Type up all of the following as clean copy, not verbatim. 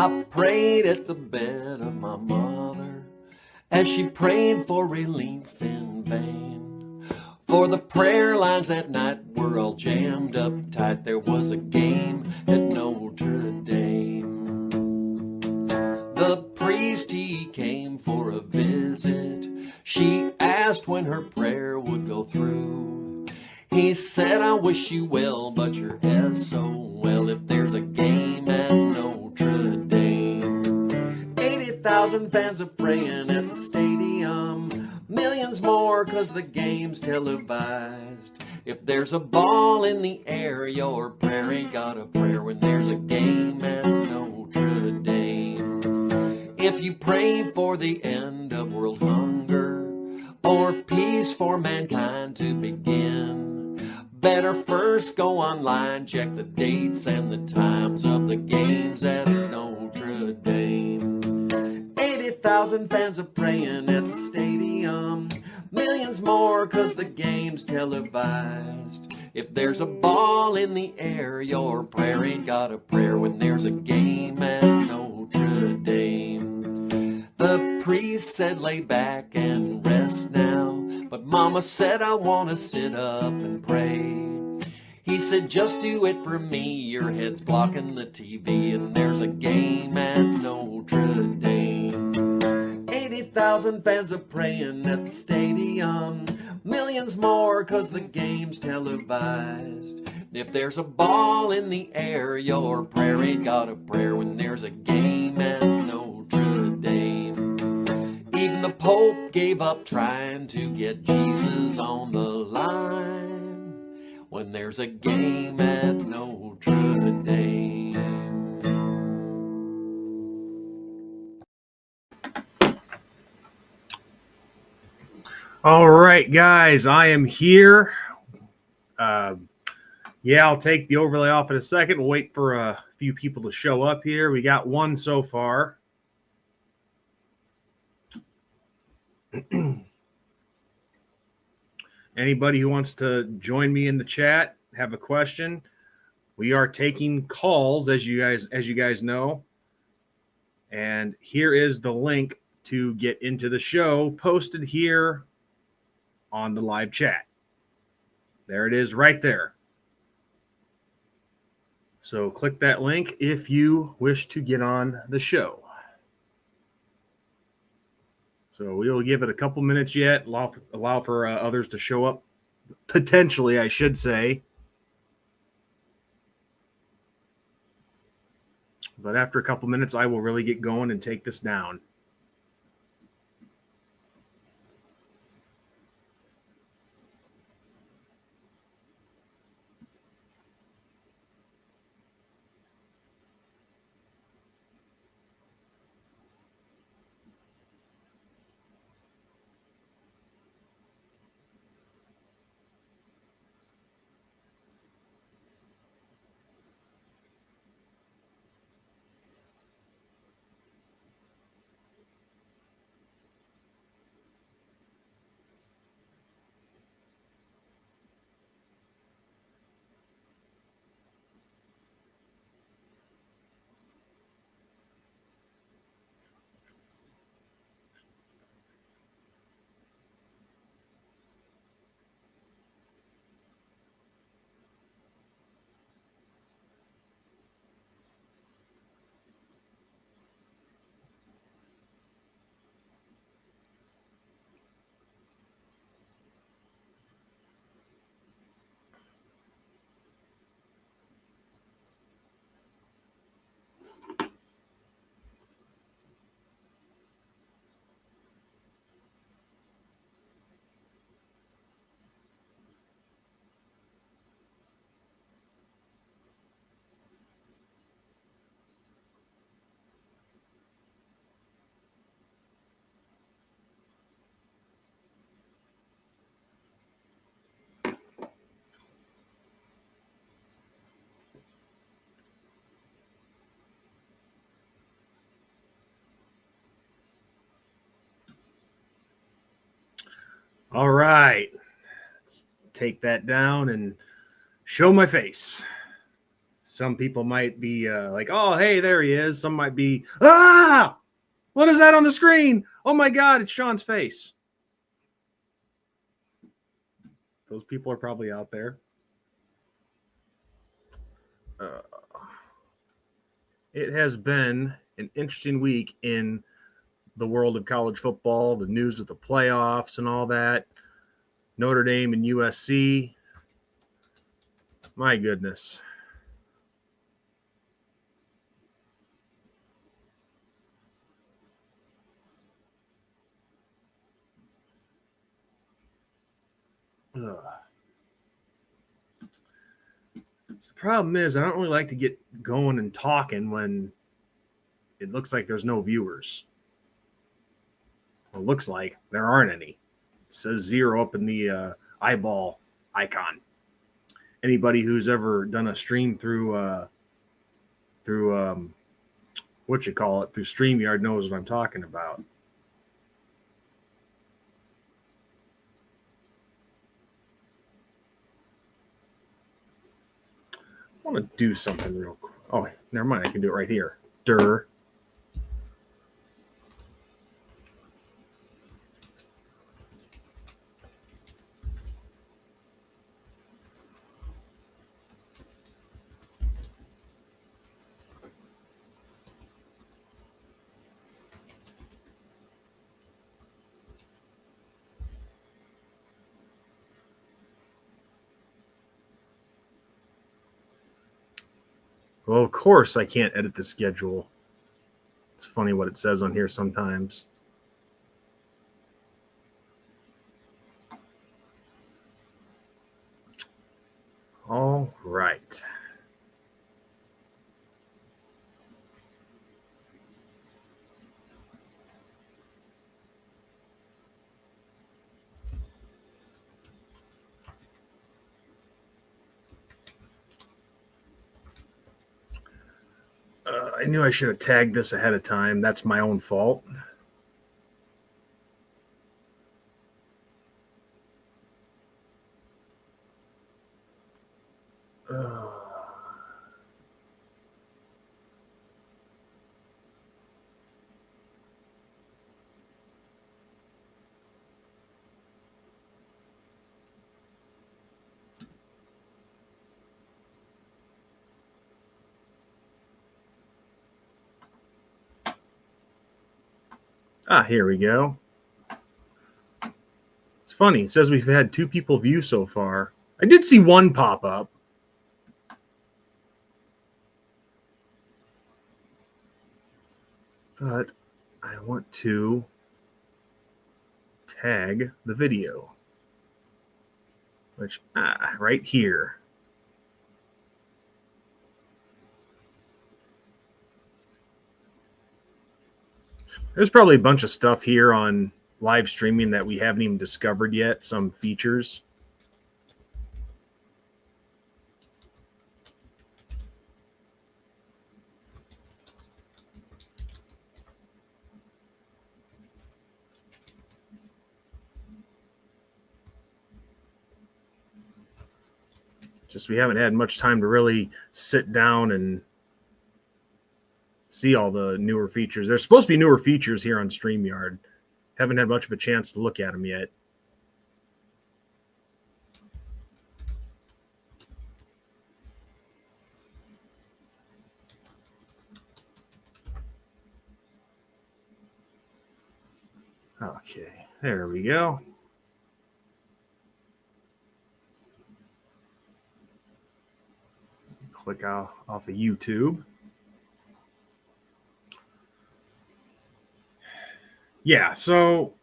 I prayed at the bed of my mother as she prayed for relief in vain. For the prayer lines that night were all jammed up tight. There was a game at Notre Dame. The priest, he came for a visit. She asked when her prayer would go through. He said, I wish you well, but you're SOL if there's a game at Notre Dame. 80,000 fans are praying at the stadium. Millions more cause the game's televised. If there's a ball in the air, your prayer ain't got a prayer when there's a game at Notre Dame. If you pray for the end of world hunger or peace for mankind to begin, better first go online, check the dates and the times of the games at Notre Dame. 80,000 fans are praying at the stadium. Millions more cause the game's televised. If there's a ball in the air, your prayer ain't got a prayer when there's a game at Notre Dame. The priest said lay back and rest now, but mama said I want to sit up and pray. He said just do it for me, your head's blocking the TV and there's a game at Notre Dame. 80,000 fans are praying at the stadium. Millions more cause the game's televised. If there's a ball in the air, your prayer ain't got a prayer when there's a game at Notre Dame. Even the Pope gave up trying to get Jesus on the line when there's a game at Notre Dame. All right, guys, I am here. I'll take the overlay off in a second. We'll wait for a few people to show up here. We got one so far. Anybody who wants to join me in the chat, have a question. We are taking calls, as you guys know. And here is the link to get into the show posted here on the live chat. There it is right there. So click that link if you wish to get on the show. So we'll give it a couple minutes yet, allow for others to show up, potentially, I should say. But after a couple minutes, I will really get going and take this down. All right. Let's take that down and show my face. Some people might be like, oh, hey, there he is. Some might be, ah, what is that on the screen? Oh my God, it's Sean's face. Those people are probably out there. It has been an interesting week in the world of college football, the news of the playoffs and all that. Notre Dame and USC. My goodness. Ugh. So the problem is I don't really like to get going and talking when it looks like there's no viewers. Well, it looks like there aren't any. It says 0 up in the eyeball icon. Anybody who's ever done a stream through through StreamYard knows what I'm talking about. I want to do something real quick. Oh, never mind. I can do it right here. Well, of course I can't edit the schedule. It's funny what it says on here sometimes. All right. I knew I should have tagged this ahead of time. That's my own fault. Here we go. It's funny. It says we've had 2 people view so far. I did see one pop up. But I want to tag the video. Which, right here. There's probably a bunch of stuff here on live streaming that we haven't even discovered yet, some features. Just we haven't had much time to really sit down and see all the newer features. There's supposed to be newer features here on StreamYard. Haven't had much of a chance to look at them yet. Okay, there we go. Click off of YouTube. Yeah, so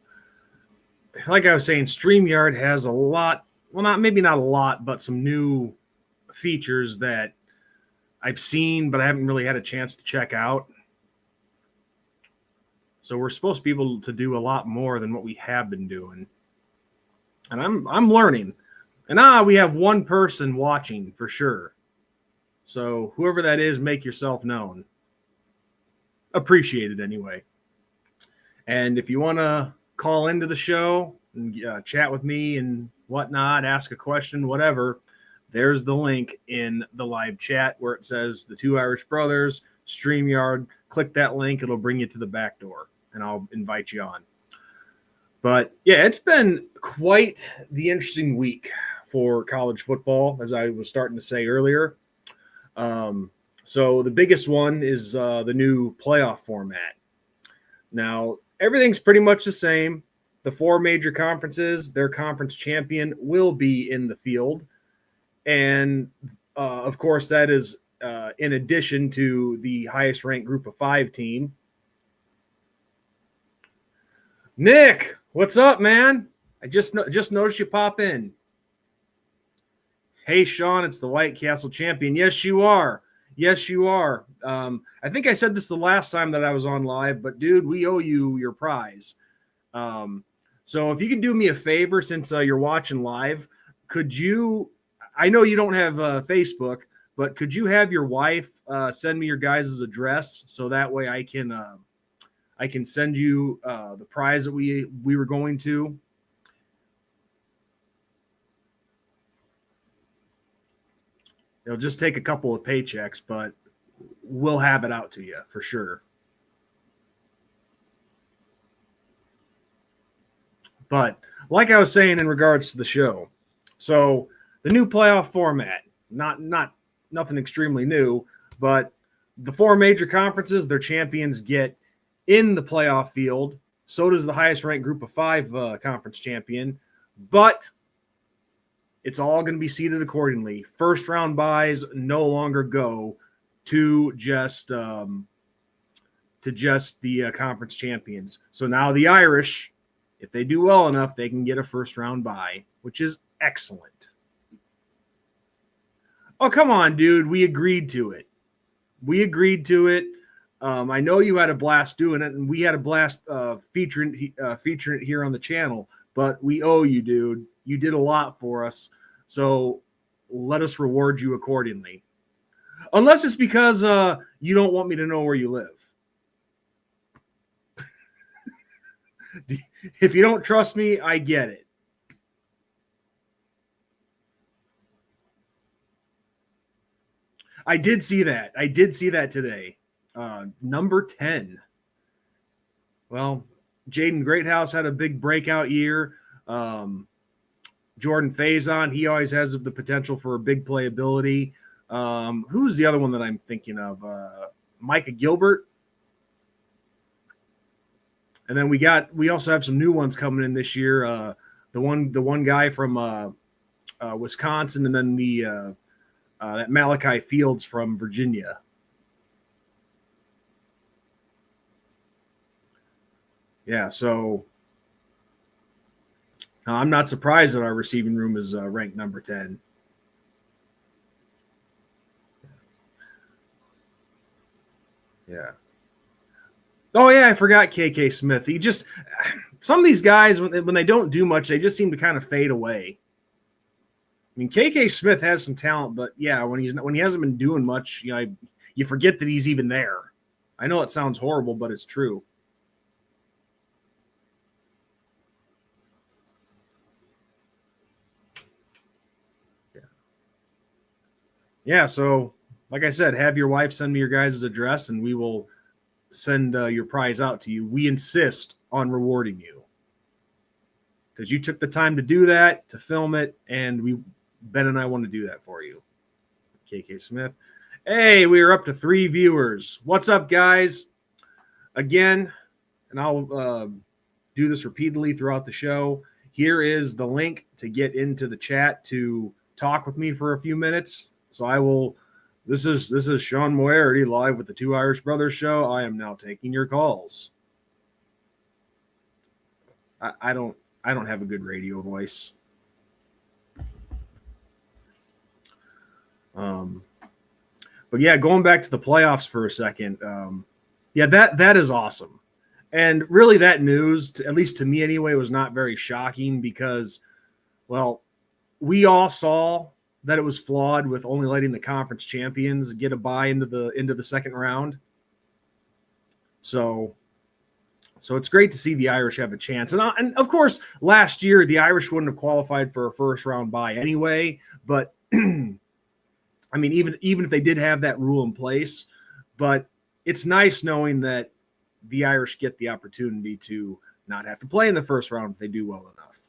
like I was saying, StreamYard has a lot, well, maybe not a lot, but some new features that I've seen, but I haven't really had a chance to check out. So we're supposed to be able to do a lot more than what we have been doing. And I'm learning. And we have one person watching for sure. So whoever that is, make yourself known. Appreciate it anyway. And if you want to call into the show and chat with me and whatnot, ask a question, whatever, there's the link in the live chat where it says the Two Irish Brothers, StreamYard. Click that link. It'll bring you to the back door, and I'll invite you on. But, yeah, it's been quite the interesting week for college football, as I was starting to say earlier. So the biggest one is the new playoff format. Now, everything's pretty much the same. The four major conferences, their conference champion will be in the field. And, of course, that is in addition to the highest-ranked Group of 5 team. Nick, what's up, man? I just noticed you pop in. Hey, Sean, it's the White Castle champion. Yes, you are. Yes, you are. I think I said this the last time that I was on live, but, dude, we owe you your prize. So if you can do me a favor, since you're watching live, could you – I know you don't have Facebook, but could you have your wife send me your guys' address so that way I can send you the prize that we were going to? It'll just take a couple of paychecks, but we'll have it out to you for sure. But like I was saying in regards to the show, so the new playoff format, nothing extremely new, but the four major conferences, their champions get in the playoff field. So does the highest ranked Group of 5 conference champion, but it's all going to be seeded accordingly. First round buys no longer go to just the conference champions. So now the Irish, if they do well enough, they can get a first round bye, which is excellent. Oh, come on, dude. We agreed to it. I know you had a blast doing it, and we had a blast featuring it here on the channel, but we owe you, dude. You did a lot for us, so let us reward you accordingly. Unless it's because you don't want me to know where you live. If you don't trust me, I get it. I did see that. Today. Number 10. Well, Jaden Greathouse had a big breakout year. Jordan Faison, he always has the potential for a big playability. Who's the other one that I'm thinking of? Micah Gilbert. And then we also have some new ones coming in this year. The one guy from Wisconsin, and then that Malachi Fields from Virginia. Yeah, so I'm not surprised that our receiving room is ranked number 10. Yeah. Oh, yeah, I forgot KK Smith. Some of these guys, when they don't do much, they just seem to kind of fade away. I mean, KK Smith has some talent, but yeah, when he hasn't been doing much, you forget that he's even there. I know it sounds horrible, but it's true. Yeah, so like I said, have your wife send me your guys' address, and we will send your prize out to you. We insist on rewarding you because you took the time to do that, to film it, and Ben and I want to do that for you. KK Smith. Hey, we are up to 3 viewers. What's up, guys? Again, and I'll do this repeatedly throughout the show. Here is the link to get into the chat to talk with me for a few minutes. So I will. This is Sean Moerity live with the Two Irish Brothers show. I am now taking your calls. I don't have a good radio voice. But yeah, going back to the playoffs for a second. Yeah, that is awesome. And really that news, at least to me anyway, was not very shocking because, well, we all saw that it was flawed with only letting the conference champions get a bye into the second round. So it's great to see the Irish have a chance. And of course, last year, the Irish wouldn't have qualified for a first round bye anyway, but I mean, even if they did have that rule in place, but it's nice knowing that the Irish get the opportunity to not have to play in the first round if they do well enough.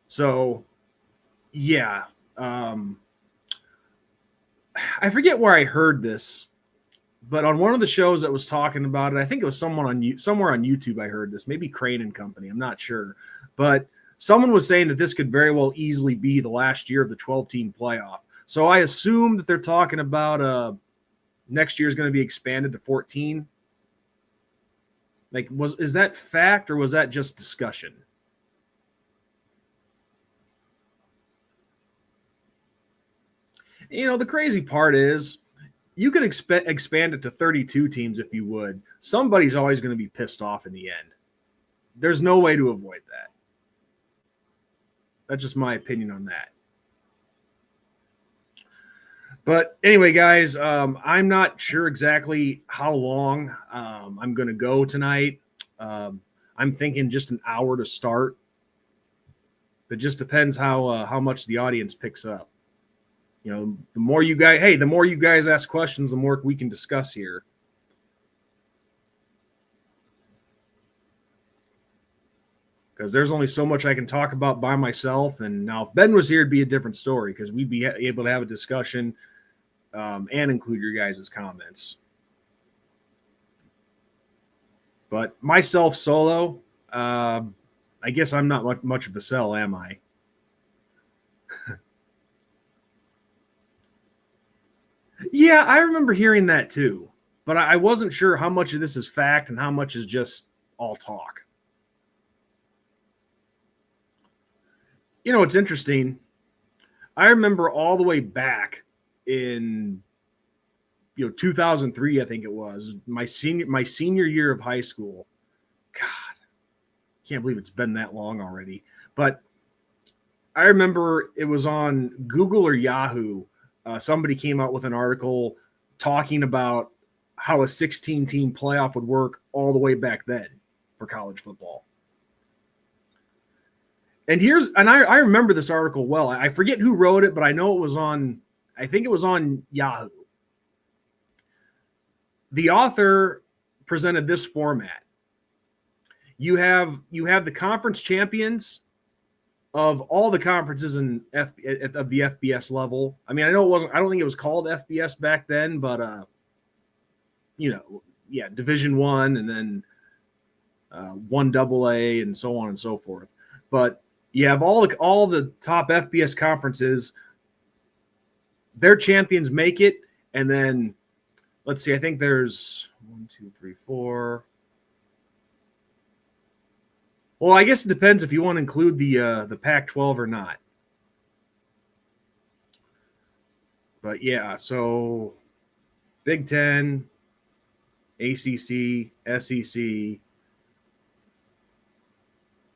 So, yeah. I forget where I heard this, but on one of the shows that was talking about it, I think it was somewhere on YouTube I heard this, maybe Crane and Company, I'm not sure. But someone was saying that this could very well easily be the last year of the 12-team playoff. So I assume that they're talking about next year is going to be expanded to 14. Like, is that fact or was that just discussion? You know, the crazy part is you could expand it to 32 teams if you would. Somebody's always going to be pissed off in the end. There's no way to avoid that. That's just my opinion on that. But anyway, guys, I'm not sure exactly how long I'm going to go tonight. I'm thinking just an hour to start. It just depends how much the audience picks up. You know, the more you guys ask questions, the more we can discuss here. Because there's only so much I can talk about by myself. And now if Ben was here, it'd be a different story because we'd be able to have a discussion and include your guys' comments. But myself solo, I guess I'm not much of a sell, am I? Yeah, I remember hearing that too. But I wasn't sure how much of this is fact and how much is just all talk. You know, it's interesting. I remember all the way back in 2003, I think it was my senior year of high school. God, can't believe it's been that long already. But I remember it was on Google or Yahoo. Somebody came out with an article talking about how a 16-team playoff would work all the way back then for college football. And I remember this article well. I forget who wrote it, but I know I think it was on Yahoo. The author presented this format. You have the conference champions of all the conferences of the FBS level. I mean, I don't think it was called FBS back then, but Division I and then 1AA and so on and so forth. But you have all the top FBS conferences. Their champions make it, and then let's see. I think there's 1, 2, 3, 4. Well, I guess it depends if you want to include the Pac-12 or not. But yeah, so Big Ten, ACC, SEC,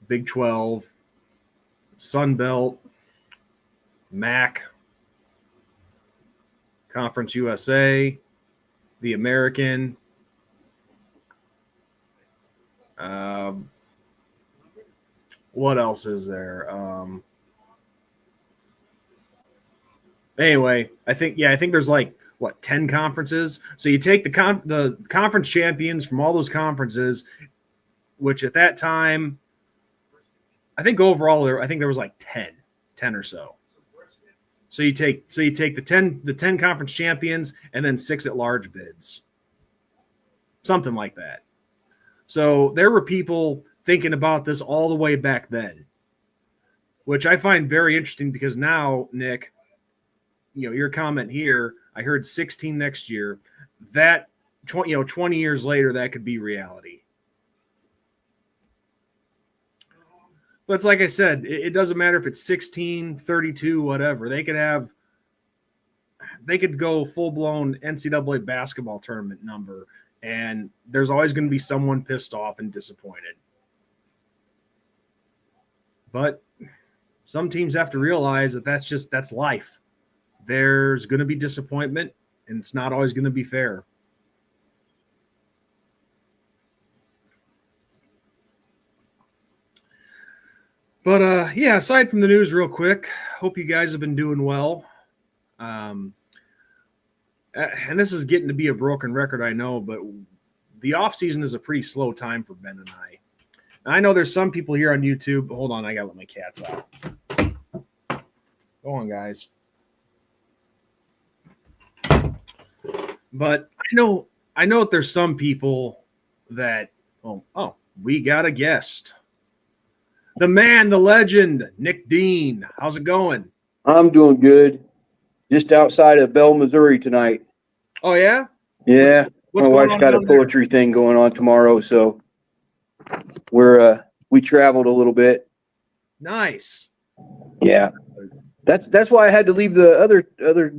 Big 12, Sun Belt, MAC, Conference USA, the American. What else is there? Anyway, I think there's 10 conferences. So you take the conference champions from all those conferences, which at that time, I think overall there was 10 or so. So you take the 10 conference champions and then 6 at-large bids, something like that. So there were people thinking about this all the way back then, which I find very interesting because now, Nick, your comment here, I heard 16 next year. That 20 years later, that could be reality. But it's like I said, it doesn't matter if it's 16, 32, whatever. They could go full-blown NCAA basketball tournament number, and there's always going to be someone pissed off and disappointed. But some teams have to realize that that's life. There's going to be disappointment, and it's not always going to be fair. But yeah, aside from the news, real quick, hope you guys have been doing well. And this is getting to be a broken record, I know, but the off season is a pretty slow time for Ben and I. Now, I know there's some people here on YouTube. Hold on, I gotta let my cats out. Go on, guys. But I know that there's some people that we got a guest. The man, the legend, Nick Dean. How's it going? I'm doing good. Just outside of Bell, Missouri tonight. Oh yeah? Yeah. What's My going wife's on got a down there? poetry thing going on tomorrow, so we traveled a little bit. Nice. Yeah. That's why I had to leave the other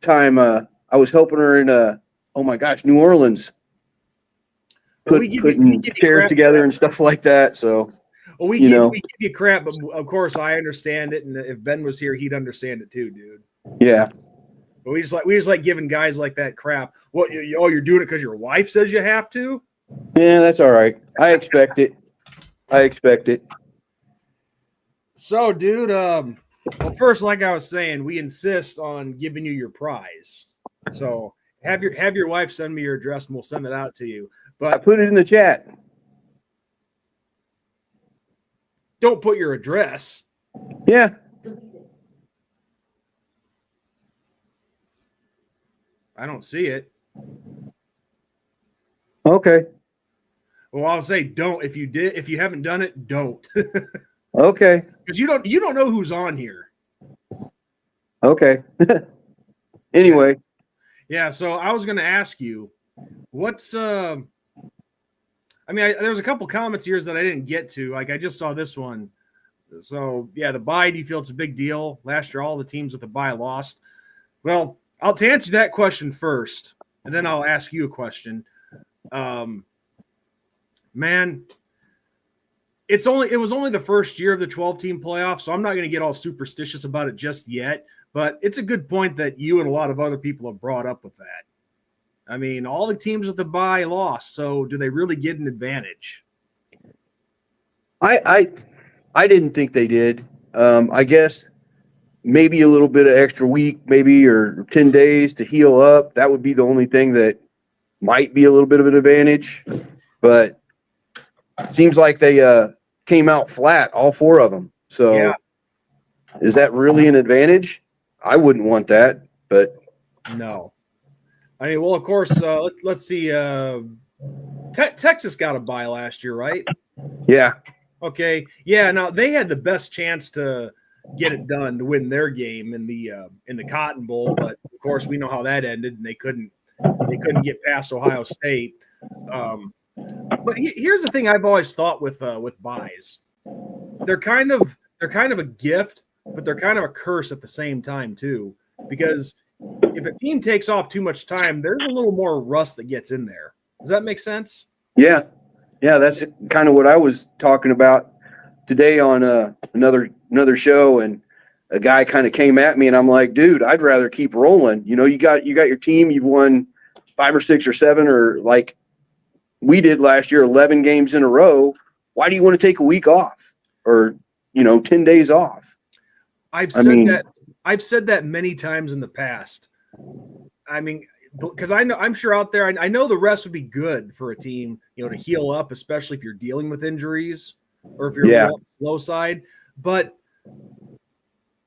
time. I was helping her in New Orleans. Putting chairs together and stuff like that. So we give you crap, but of course I understand it, and if Ben was here, he'd understand it too, dude. Yeah. But we just like giving guys like that crap. What? You're doing it because your wife says you have to? Yeah, that's all right. I expect it. So, dude, well, first, like I was saying, we insist on giving you your prize. So have your wife send me your address, and we'll send it out to you. But I put it in the chat. Don't put your address. Yeah. I don't see it. Okay. Well, I'll say don't. If you haven't done it, don't. Okay. Because you don't know who's on here. Okay. Anyway. Yeah, so I was going to ask you, what's there's a couple comments here that I didn't get to. Like, I just saw this one. So, yeah, the bye, do you feel it's a big deal? Last year, all the teams with the bye lost. Well, to answer that question first, and then I'll ask you a question. Man, it was only the first year of the 12-team playoff, so I'm not going to get all superstitious about it just yet. But it's a good point that you and a lot of other people have brought up with that. I mean, all the teams with the bye lost, so do they really get an advantage? I didn't think they did. I guess maybe a little bit of extra week, maybe, or 10 days to heal up. That would be the only thing that might be a little bit of an advantage. But it seems like they came out flat, all four of them. So yeah. Is that really an advantage? I wouldn't want that, but no. I mean, well, of course, let's see. Texas got a bye last year, right? Yeah. Okay. Yeah. Now they had the best chance to get it done to win their game in the Cotton Bowl, but of course we know how that ended, and they couldn't get past Ohio State. But here's the thing I've always thought with byes. They're kind of a gift, but they're kind of a curse at the same time too, because if a team takes off too much time, there's a little more rust that gets in there. Does that make sense? Yeah. Yeah, that's kind of what I was talking about today on another show, and a guy kind of came at me, and I'm like, dude, I'd rather keep rolling. You got your team, you've won 5 or 6 or 7, or like we did last year, 11 games in a row. Why do you want to take a week off or 10 days off? I've said that many times in the past. I mean, because I'm sure out there, I know the rest would be good for a team, to heal up, especially if you're dealing with injuries or if you're on the slow side. But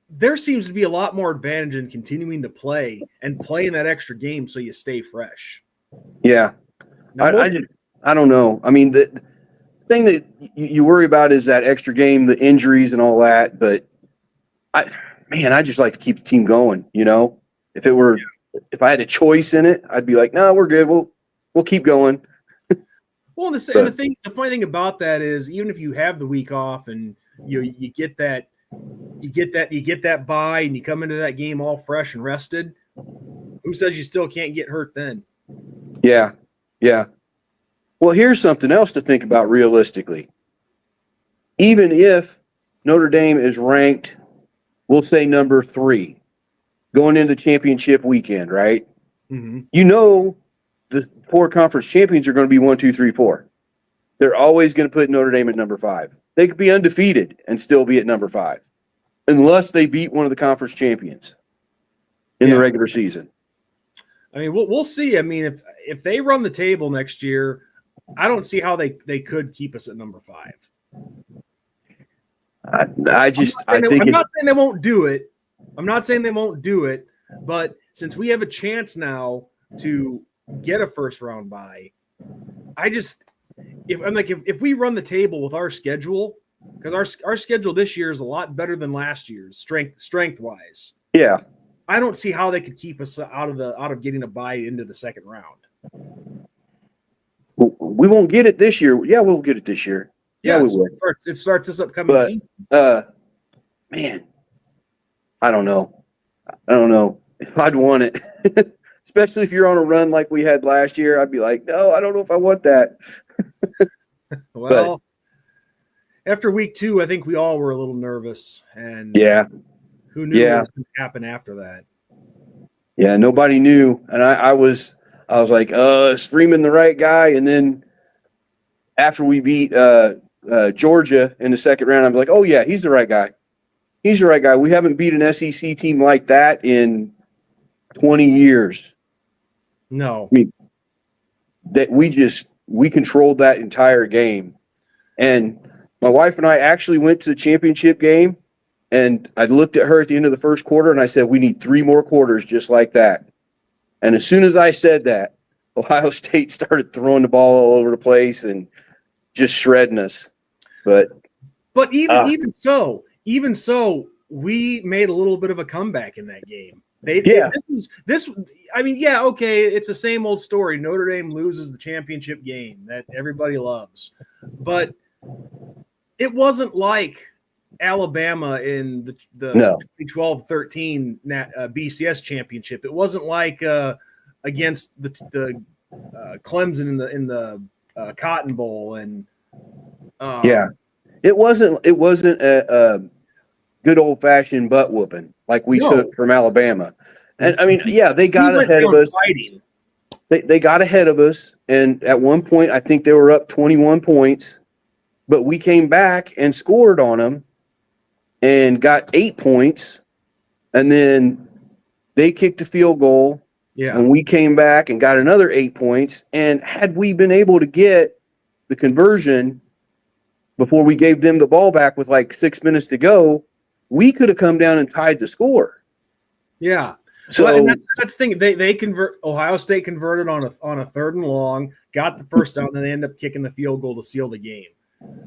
there seems to be a lot more advantage in continuing to play and playing that extra game so you stay fresh. Yeah. Now, I don't know. I mean, the thing that you worry about is that extra game, the injuries and all that. But I just like to keep the team going. If I had a choice in it, I'd be like, no, we're good. We'll keep going. Well, the funny thing about that is, even if you have the week off and you get that bye and you come into that game all fresh and rested, who says you still can't get hurt then? Yeah. Yeah. Well, here's something else to think about realistically. Even if Notre Dame is ranked, we'll say number 3, going into championship weekend, right? Mm-hmm. The 4 conference champions are going to be 1, 2, 3, 4. They're always going to put Notre Dame at number 5. They could be undefeated and still be at number 5, unless they beat one of the conference champions in the regular season. I mean, we'll see. I mean, if they run the table next year, I don't see how they could keep us at number 5. I'm not saying they won't do it. I'm not saying they won't do it, but since we have a chance now to get a first round bye, if we run the table with our schedule, because our schedule this year is a lot better than last year's strength wise. Yeah. I don't see how they could keep us out of getting a bye into the second round. We won't get it this year. Yeah, we'll get it this year. Yeah, we will. It starts this upcoming season. Man, I don't know. If I'd want it, especially if you're on a run like we had last year. I'd be like, no, I don't know if I want that. Well, after week 2, I think we all were a little nervous, and who knew what was going to happen after that? Yeah, nobody knew, and I was like, screaming the right guy, and then after we beat Georgia in the second round, I'm like, oh yeah, he's the right guy. He's the right guy. We haven't beat an SEC team like that in 20 years. No, I mean, that we controlled that entire game, and my wife and I actually went to the championship game, and I looked at her at the end of the first quarter, and I said, we need 3 more quarters just like that. And as soon as I said that, Ohio State started throwing the ball all over the place and just shredding us. But even so, we made a little bit of a comeback in that game. Okay, it's the same old story. Notre Dame loses the championship game that everybody loves, but it wasn't like Alabama in the 2012-13 BCS championship. It wasn't like against the Clemson in the Cotton Bowl, and it wasn't a good old fashioned butt whooping like we took from Alabama. And I mean, they got ahead of us. They got ahead of us, and at one point I think they were up 21 points, but we came back and scored on them and got 8 points, and then they kicked a field goal. Yeah. And we came back and got another 8 points. And had we been able to get the conversion before we gave them the ball back with like 6 minutes to go, we could have come down and tied the score. Yeah. So that's the thing. Ohio State converted on a 3rd and long, got the first down, and they ended up kicking the field goal to seal the game.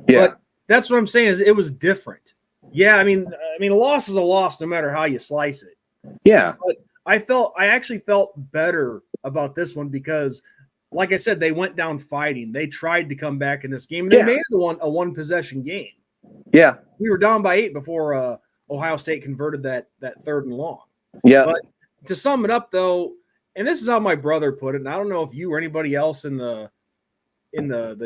Yeah. But that's what I'm saying is it was different. Yeah, I mean a loss is a loss no matter how you slice it. Yeah. But I actually felt better about this one because, like I said, they went down fighting. They tried to come back in this game, and they made it a one-possession game. Yeah. We were down by 8 before Ohio State converted that 3rd and long. Yeah. But to sum it up, though, and this is how my brother put it, and I don't know if you or anybody else in the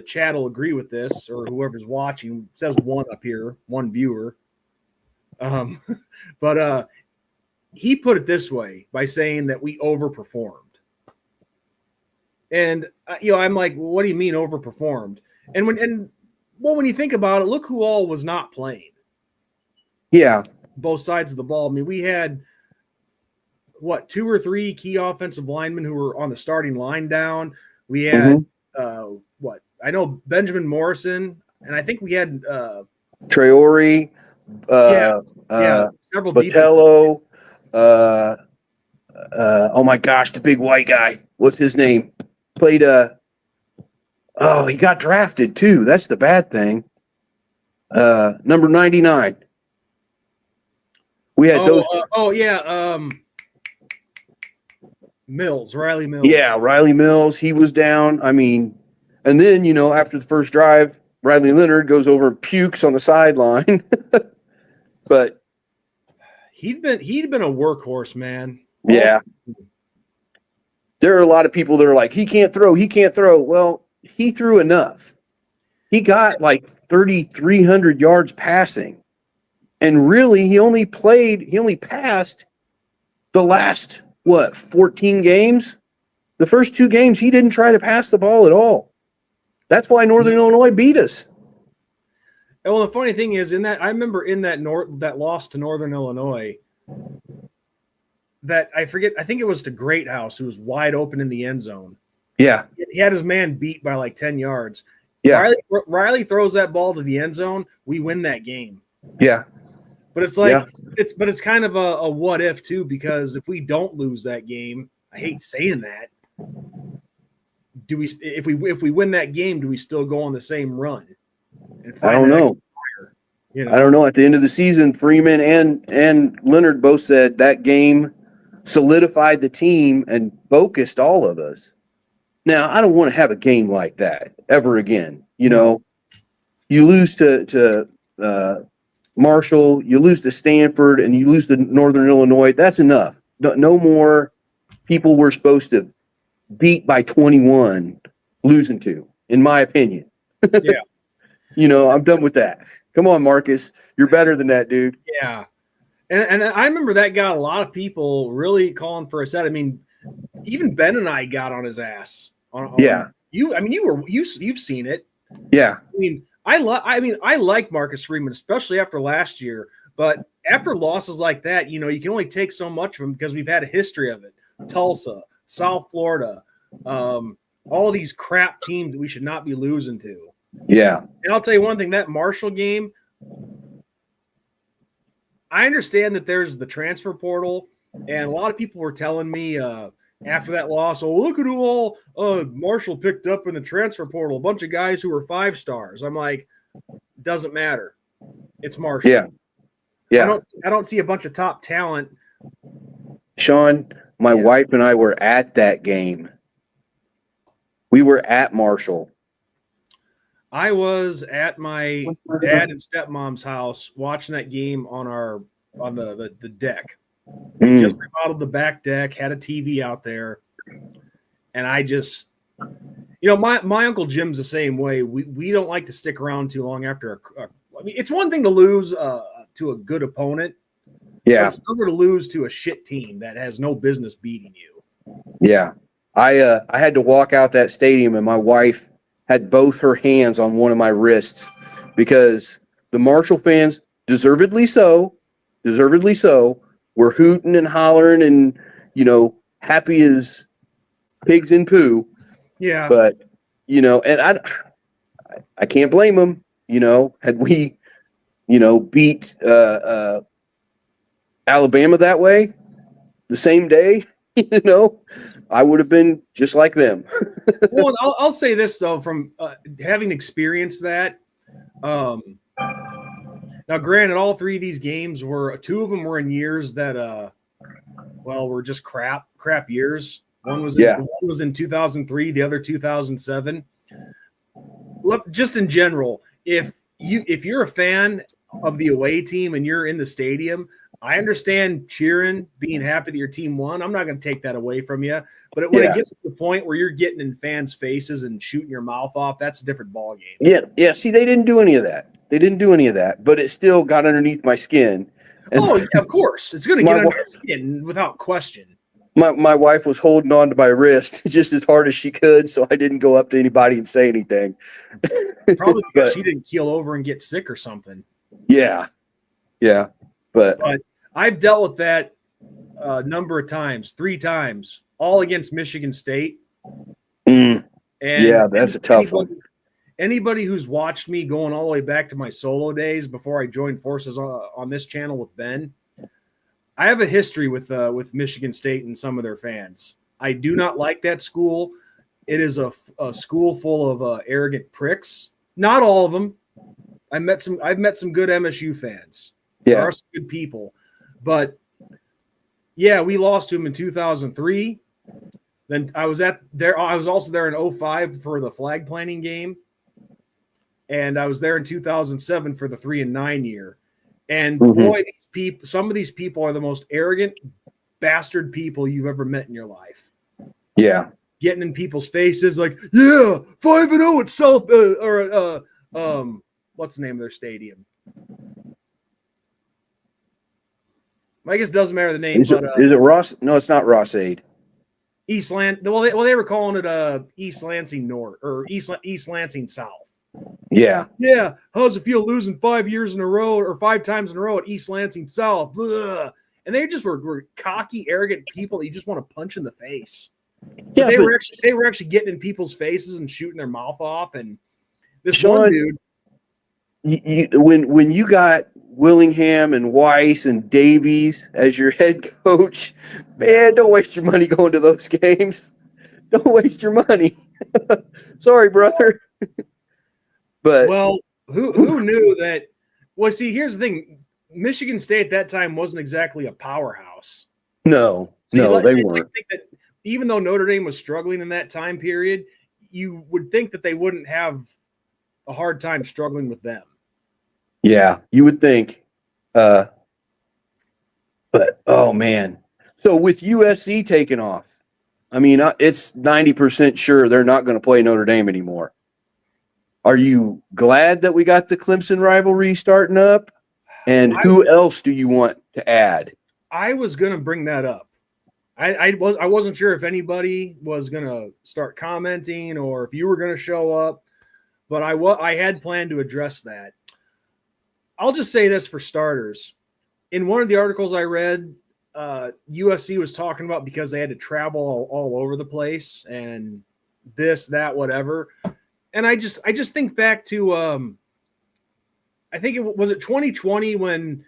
chat will agree with this, or whoever's watching. It says 1 up here, 1 viewer. But he put it this way by saying that we overperformed. And I'm like, well, what do you mean overperformed? And when you think about it, look who all was not playing. Yeah. Both sides of the ball. I mean, we had 2 or 3 key offensive linemen who were on the starting line down. We had I know Benjamin Morrison, and I think we had Traore, several Botello, oh my gosh, the big white guy. What's his name? Played he got drafted too. That's the bad thing. Number 99. We had those. Riley Mills. Yeah, Riley Mills. He was down. I mean, and then, after the first drive, Riley Leonard goes over and pukes on the sideline. But he'd been a workhorse, man. Yeah. There are a lot of people that are like, he can't throw. Well, he threw enough. He got like 3,300 yards passing. And really, he only passed the last, 14 games? The first 2 games, he didn't try to pass the ball at all. That's why Northern Illinois beat us. And well, the funny thing is, I remember in that loss to Northern Illinois, that I think it was to Greathouse, who was wide open in the end zone. Yeah. He had his man beat by like 10 yards. Yeah. Riley throws that ball to the end zone. We win that game. Yeah. But it's like it's kind of a what if too, because if we don't lose that game, I hate saying that. If we win that game, do we still go on the same run? I don't know. I don't know. At the end of the season, Freeman and Leonard both said that game solidified the team and focused all of us. Now, I don't want to have a game like that ever again. You know, you lose to Marshall, you lose to Stanford, and you lose to Northern Illinois. That's enough. No more people we're supposed to beat by 21 losing to, in my opinion. Yeah. You know, I'm done with that. Come on, Marcus. You're better than that, dude. Yeah. And I remember that got a lot of people really calling for a set. I mean, even Ben and I got on his ass. You've seen it. Yeah. I like Marcus Freeman, especially after last year. But after losses like that, you know, you can only take so much of them because we've had a history of it. Tulsa, South Florida, all these crap teams that we should not be losing to. Yeah. And I'll tell you one thing, that Marshall game, I understand that there's the transfer portal, and a lot of people were telling me after that loss, oh, look at who all Marshall picked up in the transfer portal, a bunch of guys who were 5 stars. I'm like, doesn't matter. It's Marshall. Yeah. Yeah. I don't see a bunch of top talent. Sean, my wife and I were at that game. We were at Marshall. I was at my dad and stepmom's house watching that game on the deck. We just remodeled the back deck, had a TV out there, and I just, you know, my Uncle Jim's the same way. We don't like to stick around too long after I mean, it's one thing to lose to a good opponent. Yeah. But it's another to lose to a shit team that has no business beating you. Yeah. I had to walk out that stadium, and my wife had both her hands on one of my wrists because the Marshall fans, deservedly so, were hooting and hollering and, you know, happy as pigs in poo. Yeah. But, you know, and I can't blame them. You know, had we, you know, beat Alabama that way the same day, you know, I would have been just like them. Well, I'll say this, though, from having experienced that. Now, granted, all 3 of these games 2 of them were in years that, were just crap years. One was in 2003, the other 2007. Look, just in general, if you're a fan of the away team and you're in the stadium, I understand cheering, being happy that your team won. I'm not going to take that away from you. But when it gets to the point where you're getting in fans' faces and shooting your mouth off, that's a different ballgame. Yeah. See, they didn't do any of that. But it still got underneath my skin. And of course. It's going to get under your skin without question. My wife was holding on to my wrist just as hard as she could, so I didn't go up to anybody and say anything. Probably because she didn't keel over and get sick or something. Yeah. But I've dealt with that a number of times, 3 times, all against Michigan State. And that's a tough one. Anybody who's watched me going all the way back to my solo days before I joined forces on this channel with Ben, I have a history with Michigan State and some of their fans. I do not like that school. It is a school full of arrogant pricks. Not all of them. I've met some good MSU fans. There are some good people, but we lost to them in 2003. Then I was also there in 2005 for the flag planting game, and I was there in 2007 for the 3-9 year. And boy, some of these people are the most arrogant bastard people you've ever met in your life. Yeah, getting in people's faces like, 5-0 at South what's the name of their stadium? I guess it doesn't matter the name. Is it Ross? No, it's not Ross-Ade. They were calling it East Lansing North or East Lansing South. Yeah. Yeah, how's it feel losing 5 years in a row or 5 times in a row at East Lansing South? Blah. And they just were cocky, arrogant people that you just want to punch in the face. But they were actually getting in people's faces and shooting their mouth off. And this Sean, one dude, when you got Willingham and Weiss and Davies as your head coach, man, don't waste your money going to those games. Don't waste your money. Sorry, brother. But well, who knew that? Well, see, here's the thing: Michigan State at that time wasn't exactly a powerhouse. No, they weren't. Think that even though Notre Dame was struggling in that time period, you would think that they wouldn't have a hard time struggling with them. Yeah, you would think. But oh man, so with USC taking off, I mean, it's 90% sure they're not going to play Notre Dame anymore. Are you glad that we got the Clemson rivalry starting up? And who else do you want to add? I was going to bring that up. I wasn't sure if anybody was going to start commenting or if you were going to show up, but I had planned to address that. I'll just say this for starters. In one of the articles I read, USC was talking about because they had to travel all over the place and this, that, whatever. And I just think back to I think was it 2020 when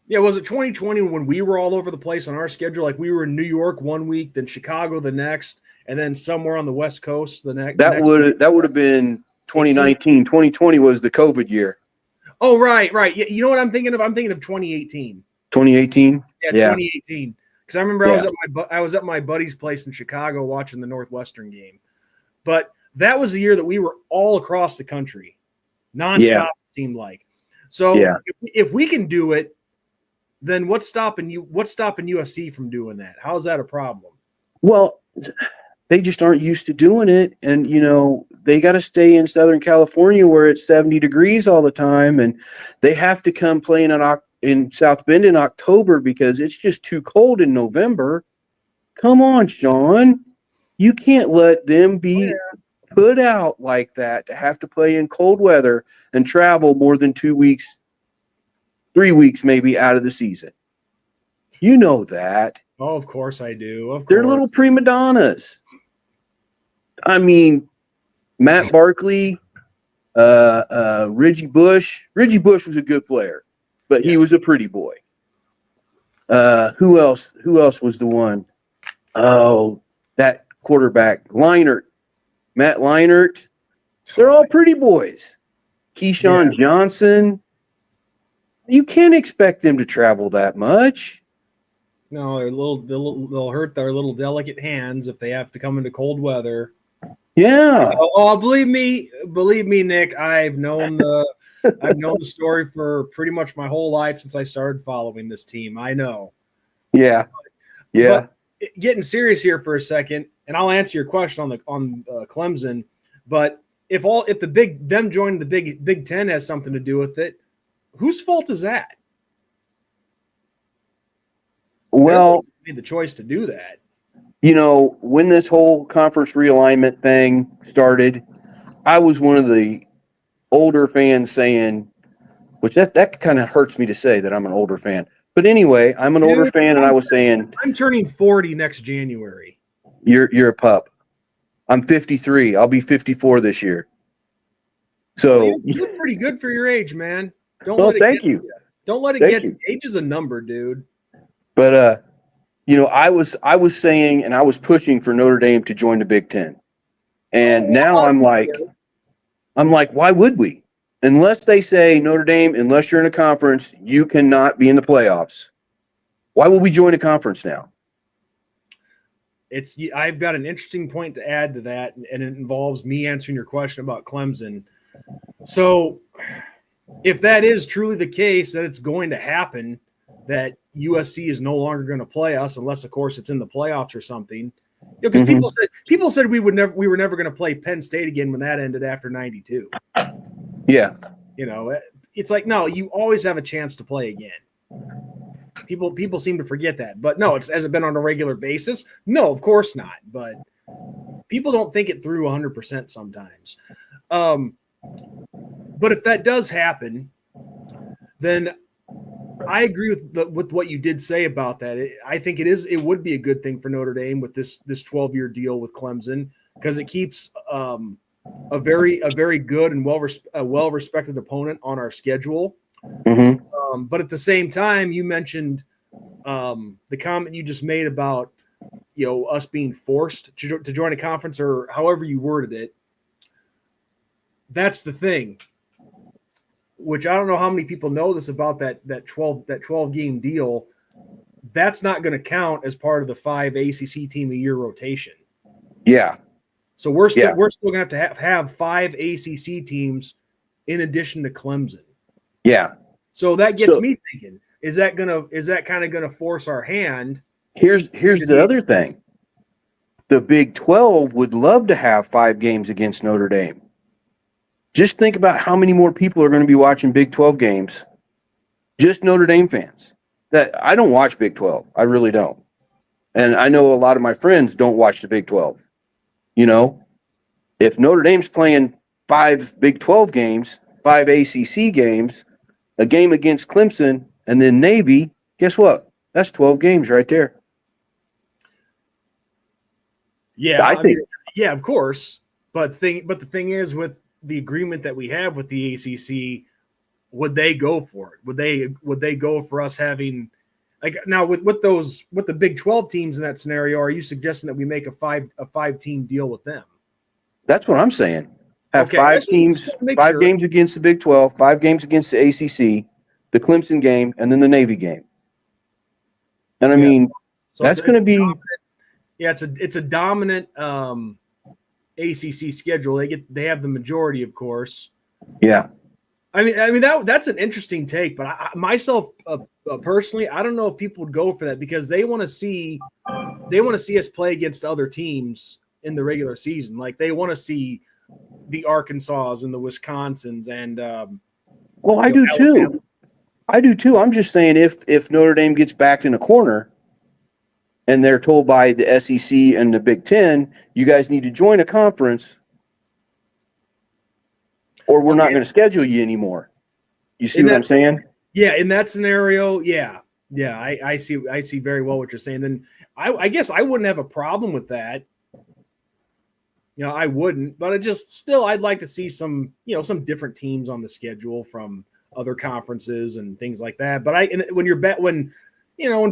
was it 2020 when we were all over the place on our schedule? Like we were in New York one week, then Chicago the next, and then somewhere on the West Coast the next. That would have been 2019. 2020 was the COVID year. Oh, right. You know what I'm thinking of? I'm thinking of 2018. 2018? Yeah, 2018. Because I remember I was at my buddy's place in Chicago watching the Northwestern game. But that was the year that we were all across the country, nonstop. It seemed like. So if we can do it, then what's stopping USC from doing that? How is that a problem? Well, they just aren't used to doing it, and they got to stay in Southern California where it's 70 degrees all the time, and they have to come playing in South Bend in October because it's just too cold in November. Come on, Sean. You can't let them be put out like that to have to play in cold weather and travel more than 2 weeks, 3 weeks maybe out of the season. You know that. Oh, of course I do. Of course. They're little prima donnas. I mean, Matt Barkley, Reggie Bush. Reggie Bush was a good player, but he was a pretty boy. Who else was the one? Oh, that quarterback, Leinart, Matt Leinart. They're all pretty boys. Keyshawn Johnson. You can't expect them to travel that much. No, they'll hurt their little delicate hands if they have to come into cold weather. Yeah. Oh, believe me, Nick. I've known the story for pretty much my whole life since I started following this team. I know. Yeah. But getting serious here for a second, and I'll answer your question on Clemson. But if them joining the Big Ten has something to do with it, whose fault is that? Well, they made the choice to do that. When this whole conference realignment thing started, I was one of the older fans saying, which that kind of hurts me to say that I'm an older fan. But anyway, I'm an older fan, and I was saying, I'm turning 40 next January. You're a pup. I'm 53. I'll be 54 this year. So you're pretty good for your age, man. Thank you. Don't let it get you. Age is a number, dude. But I was saying, and I was pushing for Notre Dame to join the Big Ten, and now I'm like, why would we? Unless they say, Notre Dame, unless you're in a conference, you cannot be in the playoffs. Why would we join a conference now? I've got an interesting point to add to that, and it involves me answering your question about Clemson. So if that is truly the case, that it's going to happen, that USC is no longer going to play us unless, of course, it's in the playoffs or something. Because people said we were never going to play Penn State again when that ended after 92. Yeah. It's like, no, you always have a chance to play again. People seem to forget that. But no, has it been on a regular basis? No, of course not. But people don't think it through 100% sometimes. But if that does happen, then I agree with what you did say about that. I think it would be a good thing for Notre Dame with this 12-year deal with Clemson, because it keeps a very good and well respected opponent on our schedule. Mm-hmm. But at the same time, you mentioned the comment you just made about us being forced to join a conference, or however you worded it. That's the thing, which I don't know how many people know this about that 12 game deal. That's not going to count as part of the 5 ACC team a year rotation. Yeah. So we're still going to have 5 ACC teams in addition to Clemson. Yeah. So that gets me thinking: is that kind of gonna force our hand? Here's the other thing: the Big 12 would love to have 5 games against Notre Dame. Just think about how many more people are going to be watching Big 12 games. Just Notre Dame fans. That I don't watch Big 12. I really don't. And I know a lot of my friends don't watch the Big 12. If Notre Dame's playing 5 Big 12 games, 5 ACC games, a game against Clemson, and then Navy, guess what? That's 12 games right there. Yeah, I think. Yeah, of course. But the thing is, with the agreement that we have with the ACC, would they go for it? Would they go for us having, like, now with the Big 12 teams in that scenario? Are you suggesting that we make a 5 team deal with them? That's what I'm saying. Have 5 teams, 5 games against the Big 12, 5 games against the ACC, the Clemson game, and then the Navy game. And I mean, so that's going to be. It's a dominant ACC schedule. They have the majority, of course. Yeah. I mean that's an interesting take, but myself personally, I don't know if people would go for that, because they want to see us play against other teams in the regular season. Like, they want to see the Arkansas and the Wisconsins and well, I do too. I do too. I'm just saying, if Notre Dame gets backed in a corner and they're told by the SEC and the Big Ten, you guys need to join a conference, or we're not going to schedule you anymore. You see what I'm saying? Yeah, in that scenario, yeah, I see very well what you're saying. Then I guess I wouldn't have a problem with that. I wouldn't, but I'd like to see some different teams on the schedule from other conferences and things like that. But when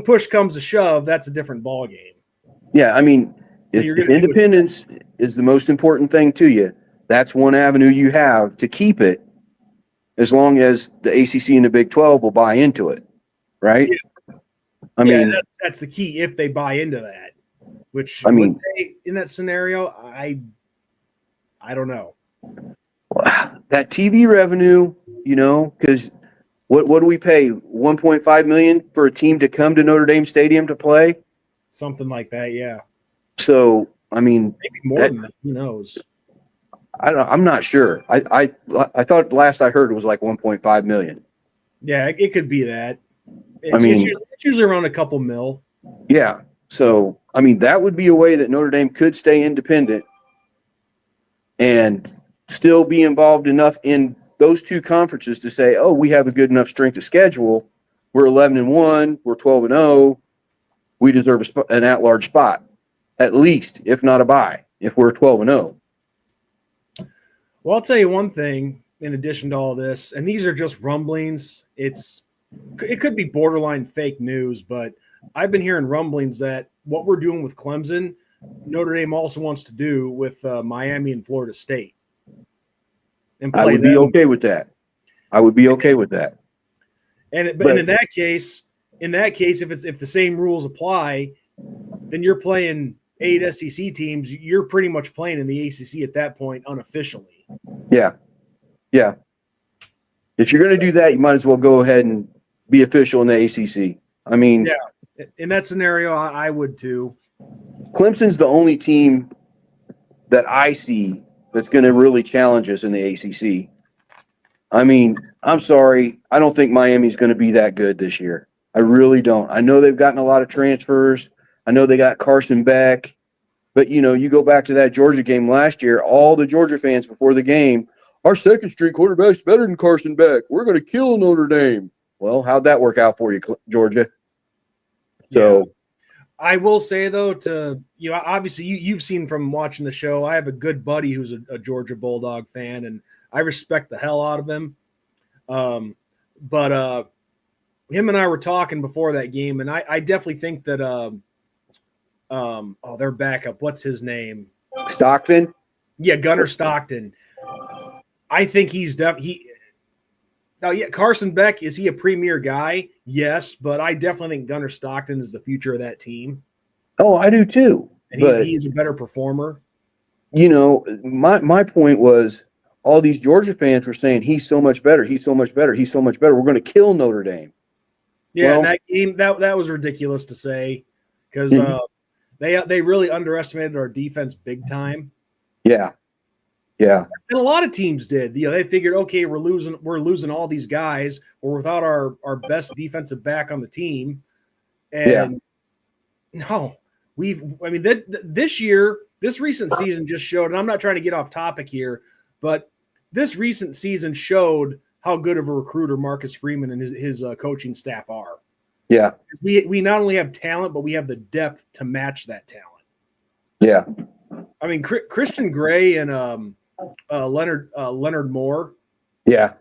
push comes to shove, that's a different ball game. Yeah, I mean, if independence is the most important thing to you, that's one avenue you have to keep it, as long as the ACC and the Big 12 will buy into it, right? Yeah. I mean, that's the key, if they buy into that. Which, I mean, in that scenario, I don't know. That TV revenue, because what do we pay? $1.5 million for a team to come to Notre Dame Stadium to play? Something like that, yeah. So, I mean, maybe more than that. Who knows? I'm not sure. I thought last I heard it was like 1.5 million. Yeah, it could be that. It's usually around a couple mil. Yeah. So, I mean, that would be a way that Notre Dame could stay independent and still be involved enough in those 2 conferences to say, oh, we have a good enough strength of schedule. We're 11-1. We're 12-0. We deserve an at-large spot, at least, if not a bye, if we're 12-0. Well, I'll tell you one thing in addition to all this, and these are just rumblings. It could be borderline fake news, but I've been hearing rumblings that what we're doing with Clemson, Notre Dame also wants to do with Miami and Florida State. And I would be okay with that. I would be okay with that. And in that case, if the same rules apply, then you're playing 8 SEC teams. You're pretty much playing in the ACC at that point unofficially. Yeah. Yeah. If you're going to do that, you might as well go ahead and be official in the ACC. I mean, yeah, in that scenario, I would too. Clemson's the only team that I see that's going to really challenge us in the ACC. I mean, I'm sorry. I don't think Miami's going to be that good this year. I really don't. I know they've gotten a lot of transfers. I know they got Carson Beck. But, you go back to that Georgia game last year, all the Georgia fans before the game, our second-string quarterback's better than Carson Beck. We're going to kill Notre Dame. Well, how'd that work out for you, Georgia? So, yeah. I will say, though, obviously you've seen from watching the show, I have a good buddy who's a Georgia Bulldog fan, and I respect the hell out of him. But him and I were talking before that game, and I definitely think that their backup, what's his name? Stockton? Yeah, Gunnar Stockton. I think he's Carson Beck, is he a premier guy? Yes, but I definitely think Gunnar Stockton is the future of that team. Oh, I do too. And he's a better performer. My point was all these Georgia fans were saying he's so much better. He's so much better. He's so much better. We're going to kill Notre Dame. Yeah, and that game that was ridiculous to say because they really underestimated our defense big time. Yeah. Yeah. And a lot of teams did. They figured, okay, we're losing all these guys. We're without our best defensive back on the team. And no, this year, this recent season just showed, and I'm not trying to get off topic here, but this recent season showed how good of a recruiter Marcus Freeman and his coaching staff are. Yeah. We not only have talent, but we have the depth to match that talent. Yeah. I mean, Christian Gray and Leonard Moore. Yeah.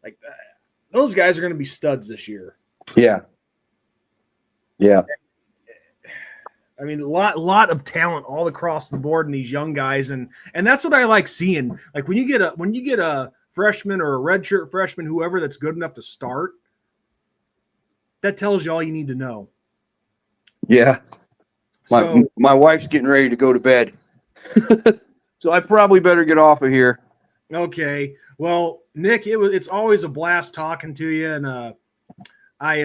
Like those guys are going to be studs this year. Yeah. Yeah. I mean, a lot of talent all across the board in these young guys, and that's what I like seeing. Like when you get a freshman or a redshirt freshman, whoever that's good enough to start, that tells you all you need to know. Yeah. My wife's getting ready to go to bed. So I probably better get off of here. Okay. Well, Nick, it's always a blast talking to you, and I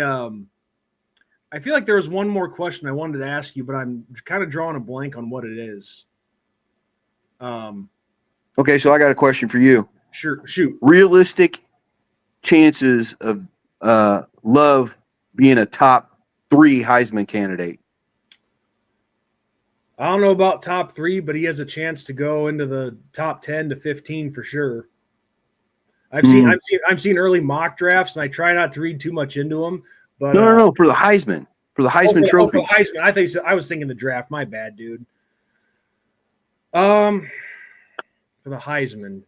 feel like there was one more question I wanted to ask you, but I'm kind of drawing a blank on what it is. Okay, so I got a question for you. Sure, shoot. Realistic chances of Love being a top 3 Heisman candidate. I don't know about top 3, but he has a chance to go into the top 10 to 15 for sure. I've seen early mock drafts, and I try not to read too much into them. But no, for the Heisman, Trophy. For the Heisman, I was thinking the draft. My bad, dude. For the Heisman.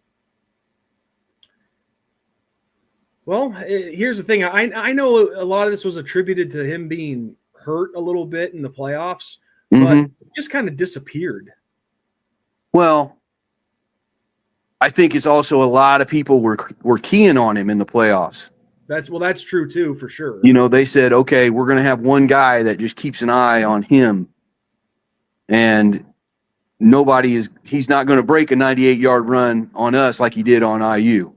Well, here's the thing. I know a lot of this was attributed to him being hurt a little bit in the playoffs, but it just kind of disappeared. Well, I think it's also a lot of people were keying on him in the playoffs. That's true too, for sure. They said, okay, we're going to have one guy that just keeps an eye on him, and he's not going to break a 98-yard run on us like he did on IU,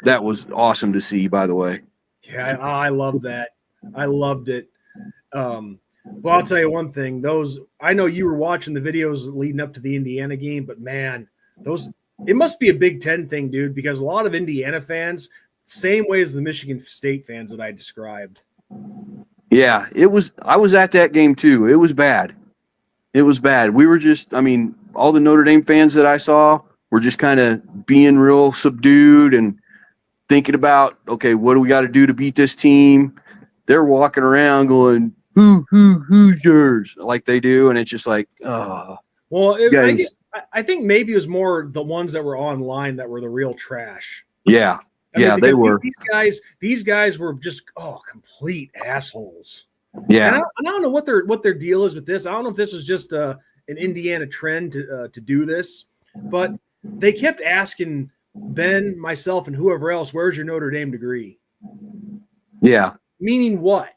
that was awesome to see, by the way. Yeah, I love that. I loved it. Well, I'll tell you one thing. I know you were watching the videos leading up to the Indiana game, but man, it must be a Big Ten thing, dude, because a lot of Indiana fans, same way as the Michigan State fans that I described. Yeah, I was at that game too. It was bad. We were all the Notre Dame fans that I saw were just kind of being real subdued and thinking about, okay, what do we got to do to beat this team? They're walking around going, who's yours? Like they do. And it's just like, oh. Well, I think maybe it was more the ones that were online that were the real trash. Yeah. They were. These guys were just complete assholes. Yeah. And I don't know what their deal is with this. I don't know if this was just an Indiana trend to do this, but they kept asking Ben, myself, and whoever else, "Where's your Notre Dame degree?" Yeah. Meaning what?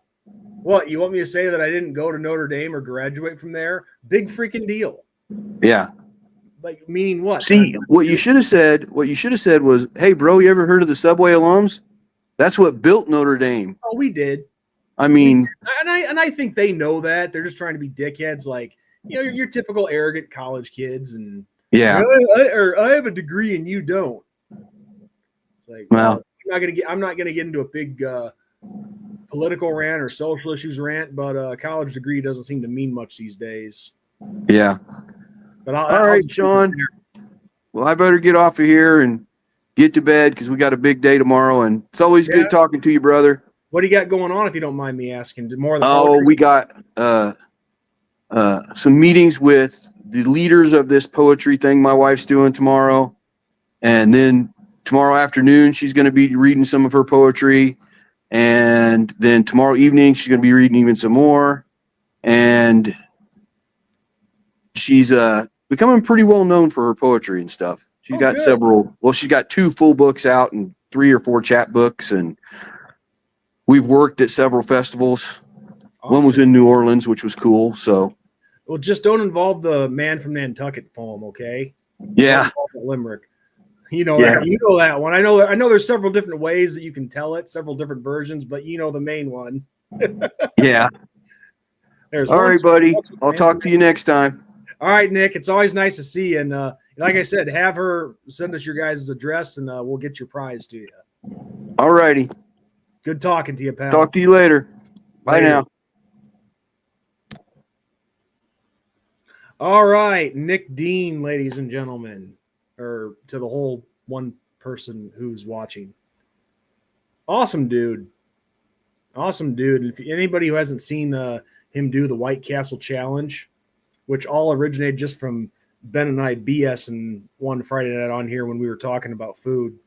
What, you want me to say that I didn't go to Notre Dame or graduate from there? Big freaking deal. Yeah. Like, meaning what? See, what you should have said was, "Hey, bro, you ever heard of the Subway alums? That's what built Notre Dame." Oh, we did. I mean, and I think they know that. They're just trying to be dickheads, like, your typical arrogant college kids, and yeah. I have a degree and you don't. Like, well, I'm not gonna get into a big political rant or social issues rant, but a college degree doesn't seem to mean much these days. Yeah. But All right, Sean. Well, I better get off of here and get to bed because we got a big day tomorrow. And it's always good talking to you, brother. What do you got going on, if you don't mind me asking? More of the Oh, poetry? we got some meetings with the leaders of this poetry thing my wife's doing tomorrow. And then tomorrow afternoon, she's going to be reading some of her poetry. And then tomorrow evening, she's going to be reading even some more. And she's becoming pretty well known for her poetry and stuff. She's got good. several. Well, she's got 2 full books out and 3 or 4 chat books. And we've worked at several festivals. Awesome. One was in New Orleans, which was cool. So, well, just don't involve the Man from Nantucket poem, okay? Yeah. Limerick. You know that. You know that one. I know there's several different ways that you can tell it, several different versions, but you know the main one. Yeah. All right, buddy. I'll talk to you next time. All right, Nick. It's always nice to see you. And like I said, have her send us your guys' address, and we'll get your prize to you. All righty. Good talking to you, pal. Talk to you later. Bye now. All right, Nick Dean, ladies and gentlemen, or to the whole one person who's watching. Awesome dude. Awesome dude. And if anybody who hasn't seen him do the White Castle Challenge, which all originated just from Ben and I BSing one Friday night on here when we were talking about food.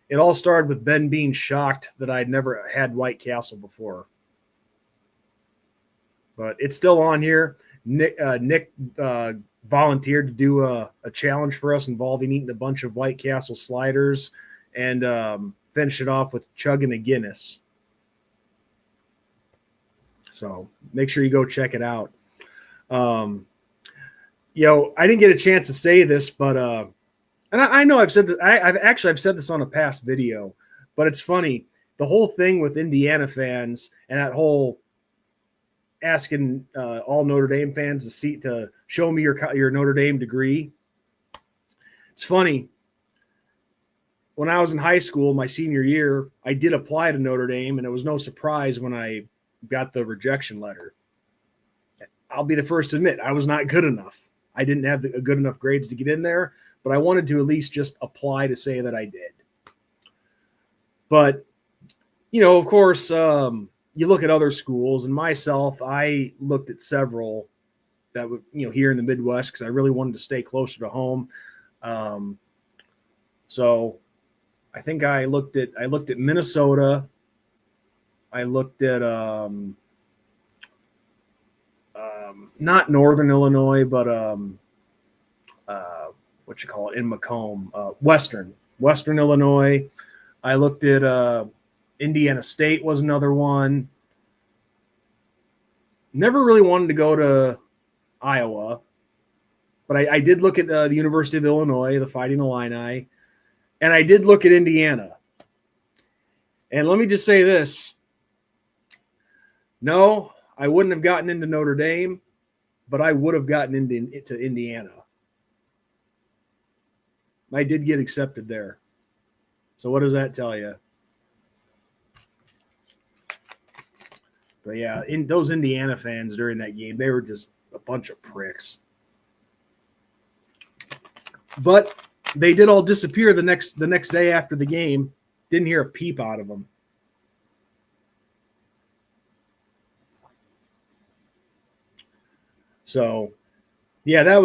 It all started with Ben being shocked that I'd never had White Castle before. But it's still on here. Nick volunteered to do a challenge for us involving eating a bunch of White Castle sliders and finish it off with chugging a Guinness. So make sure you go check it out. I didn't get a chance to say this, but and I know I've said that I've said this on a past video, but it's funny. The whole thing with Indiana fans and that whole asking all Notre Dame fans to show me your Notre Dame degree. It's funny. When I was in high school, my senior year, I did apply to Notre Dame, and it was no surprise when I got the rejection letter. I'll be the first to admit I was not good enough. I didn't have good enough grades to get in there, but I wanted to at least just apply to say that I did. But, of course, you look at other schools, and myself, I looked at several that would, here in the Midwest, because I really wanted to stay closer to home. So I think I looked at Minnesota. I looked at not Northern Illinois, but in Macomb, Western Illinois. I looked at Indiana State was another one. Never really wanted to go to Iowa, but I did look at the University of Illinois, the Fighting Illini, and I did look at Indiana. And let me just say this. No, I wouldn't have gotten into Notre Dame, but I would have gotten into Indiana. I did get accepted there. So what does that tell you? But yeah, those Indiana fans during that game, they were just a bunch of pricks. But they did all disappear the next day after the game. Didn't hear a peep out of them. So, yeah, that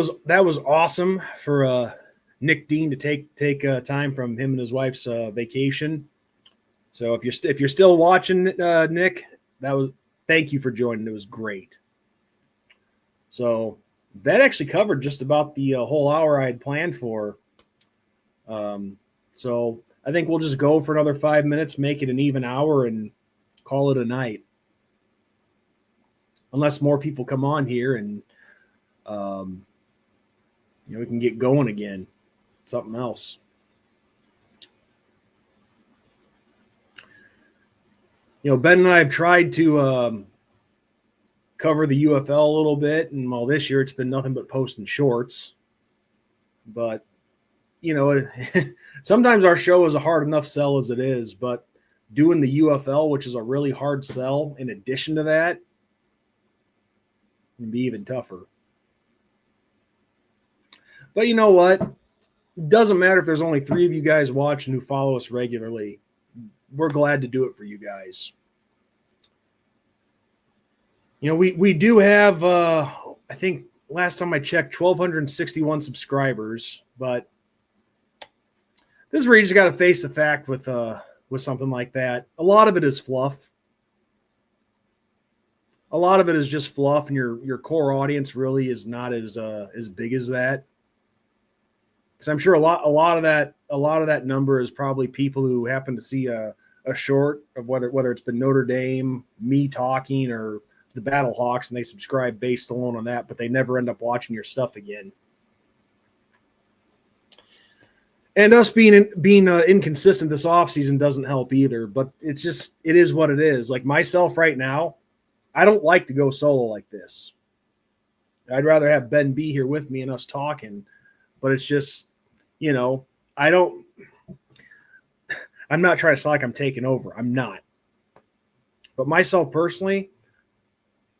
was awesome for Nick Dean to take time from him and his wife's vacation. So if you're still watching, Nick, thank you for joining. It was great. So that actually covered just about the whole hour I had planned for. So I think we'll just go for another 5 minutes, make it an even hour, and call it a night. Unless more people come on here and we can get going again. Something else. Ben and I have tried to cover the UFL a little bit, and this year it's been nothing but posting shorts. But sometimes our show is a hard enough sell as it is. But doing the UFL, which is a really hard sell, in addition to that, it'd be even tougher. But you know what? It doesn't matter if there's only 3 of you guys watching who follow us regularly. We're glad to do it for you guys. You know, we do have, I think last time I checked, 1,261 subscribers, but this is where you just got to face the fact with something like that. A lot of it is fluff. A lot of it is just fluff, and your core audience really is not as big as that. Because I'm sure a lot of that number is probably people who happen to see a short of whether it's been Notre Dame, me talking, or the Battlehawks, and they subscribe based alone on that, but they never end up watching your stuff again. And us being inconsistent this offseason doesn't help either, but it is what it is. Like myself right now, I don't like to go solo like this. I'd rather have Ben be here with me and us talking, but it's just, you know, I'm not trying to sound like I'm taking over. I'm not. But myself personally,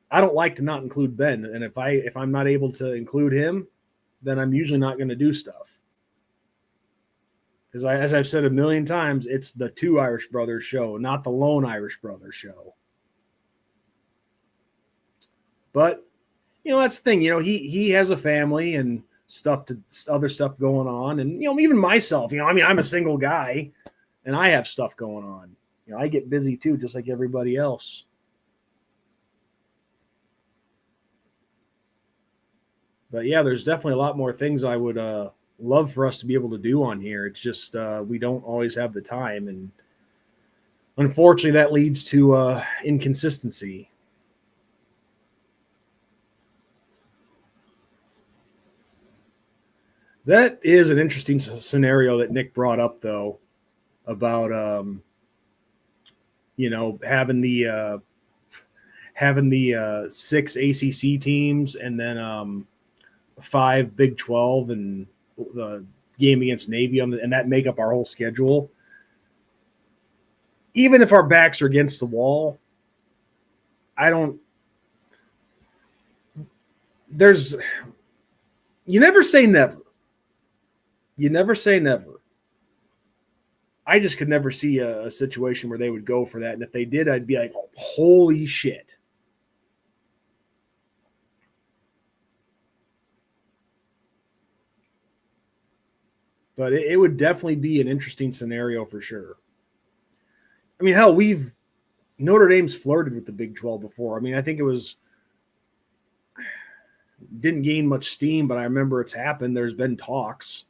I don't like to not include Ben. And if I'm not able to include him, then I'm usually not going to do stuff. Because as I've said a million times, it's the Two Irish Brothers show, not the Lone Irish Brothers show. But, you know, that's the thing. You know, he has a family and other stuff going on. And, you know, even myself, you know, I mean, I'm a single guy and I have stuff going on. You know, I get busy too, just like everybody else. But yeah, there's definitely a lot more things I would love for us to be able to do on here. It's just we don't always have the time, and unfortunately that leads to inconsistency. That is an interesting scenario that Nick brought up, though, about you know, having the 6 ACC teams and then 5 Big 12 and the game against Navy and that make up our whole schedule. Even if our backs are against the wall, you never say never. You never say never. I just could never see a situation where they would go for that. And if they did, I'd be like, oh, holy shit. But it would definitely be an interesting scenario for sure. I mean, hell, Notre Dame's flirted with the Big 12 before. I mean, I think didn't gain much steam, but I remember it's happened. There's been talks.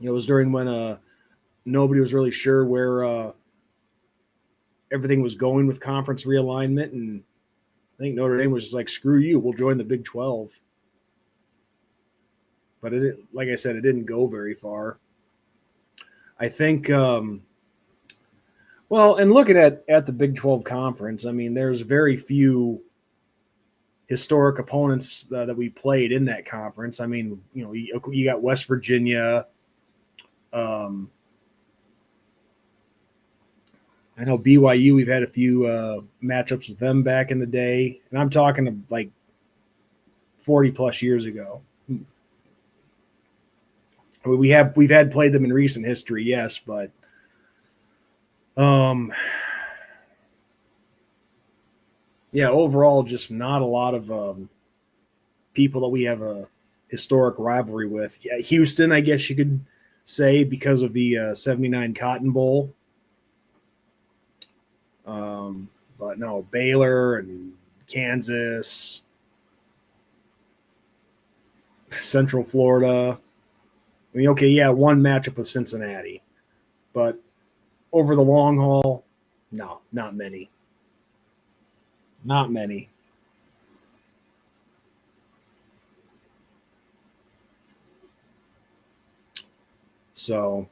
It was during when nobody was really sure where everything was going with conference realignment, and I think Notre Dame was just like, screw you, we'll join the Big 12. But like I said, it didn't go very far. I think, and looking at the Big 12 conference, I mean, there's very few historic opponents that we played in that conference. I mean, you know, you got West Virginia. I know BYU, we've had a few matchups with them back in the day, and I'm talking like 40 plus years ago. I mean, we've had played them in recent history, yes, but yeah, overall, just not a lot of people that we have a historic rivalry with. Yeah, Houston, I guess you could say, because of the 79 Cotton Bowl. But no, Baylor and Kansas, Central Florida. I mean, okay, yeah, one matchup with Cincinnati. But over the long haul, no, not many. Not many. So,